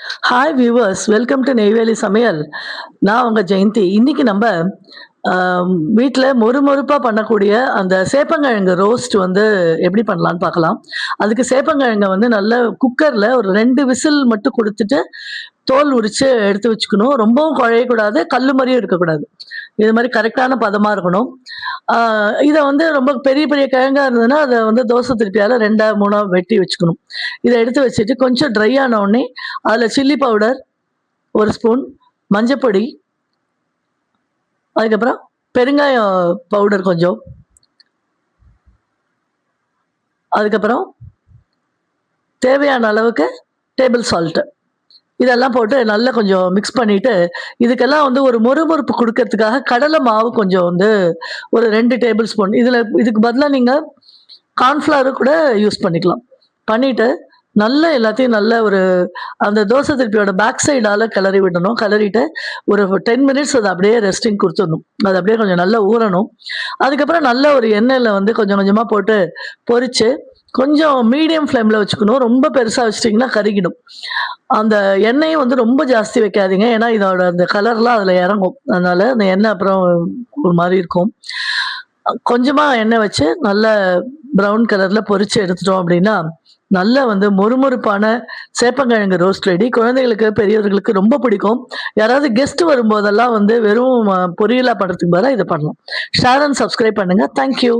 Hi viewers, welcome to Neyveli சமையல். நான் உங்க ஜெயந்தி. இன்னைக்கு நம்ம வீட்ல மொறுமொறுப்பா பண்ணக்கூடிய அந்த சேப்பங்கிழங்கு ரோஸ்ட் வந்து எப்படி பண்ணலான்னு பார்க்கலாம். அதுக்கு சேப்பங்கிழங்க வந்து நல்லா குக்கர்ல ஒரு 2 விசில் மட்டும் குடுத்துட்டு, தோல் உரிச்சு எடுத்து வச்சுக்கணும். ரொம்பவும் குழையக்கூடாது, கல்லு மாரியும் இருக்கக்கூடாது. இது மாரி கரெக்ட்டான பதமா இருக்கணும். ஆ இத வந்து ரொம்ப பெரிய பெரிய கிழங்கா இருந்ததுன்னா, அத வந்து தோசை திருப்பியால 2ஆ 3ஆ வெட்டி வச்சுக்கணும். இத எடுத்து வச்சுட்டு கொஞ்சம் ட்ரை ஆன உடனே, அதுல சில்லி பவுடர் 1 ஸ்பூன், மஞ்சப்பொடி, அதுக்கப்புறம் பெருங்காயம் பவுடர் கொஞ்சம், அதுக்கப்புறம் தேவையான அளவுக்கு டேபிள் சால்ட். இதெல்லாம் போட்டு நல்லா கொஞ்சம் மிக்ஸ் பண்ணிட்டு, இதுக்கெல்லாம் வந்து ஒரு மொறுமொறுப்பு குடுக்கறதுக்காக கடலை மாவு கொஞ்சம் வந்து ஒரு 2 டேபிள் ஸ்பூன். இதுக்கு பதிலா நீங்க கார்ன்ஃப்ளவர் கூட யூஸ் பண்ணிக்கலாம். பண்ணிட்டு, நல்லா எல்லாத்தையும் நல்ல ஒரு அந்த தோசை திருப்பியோட பேக் சைடால கிளறி விடணும். கிளறிட்டு ஒரு 10 மினிட்ஸ் அத அப்படியே ரெஸ்டிங் குடுத்துடணும். அது அப்படியே கொஞ்சம் நல்லா ஊறணும். அதுக்கப்புறம் நல்ல ஒரு எண்ணெயில வந்து கொஞ்சம் கொஞ்சமா போட்டு பொரிச்சு, கொஞ்சம் மீடியம் ஃப்ளேம்ல வச்சுக்கணும். ரொம்ப பெருசா வச்சுட்டீங்கன்னா கருகிடும். அந்த எண்ணெயும் வந்து ரொம்ப ஜாஸ்தி வைக்காதீங்க. ஏன்னா, இதோட அந்த கலர்லாம் அதுல இறங்கும். அதனால அந்த எண்ணெய் அப்புறம் ஒரு மாரி இருக்கும். கொஞ்சமா எண்ணெய் வச்சு நல்ல ப்ரவுன் கலர்ல பொரிச்சு எடுத்துட்டோம் அப்படின்னா, நல்ல வந்து மொறுமொறுப்பான சேப்பங்கிழங்கு ரோஸ்ட் ரெடி. குழந்தைகளுக்கு, பெரியவர்களுக்கு ரொம்ப பிடிக்கும். யாராவது கெஸ்ட் வரும்போதெல்லாம் வந்து வெறும் பொரியலா பண்றதுக்கு பதிலா இத பண்ணலாம். ஷேர் அண்ட் சப்ஸ்கிரைப் பண்ணுங்க. Thank you.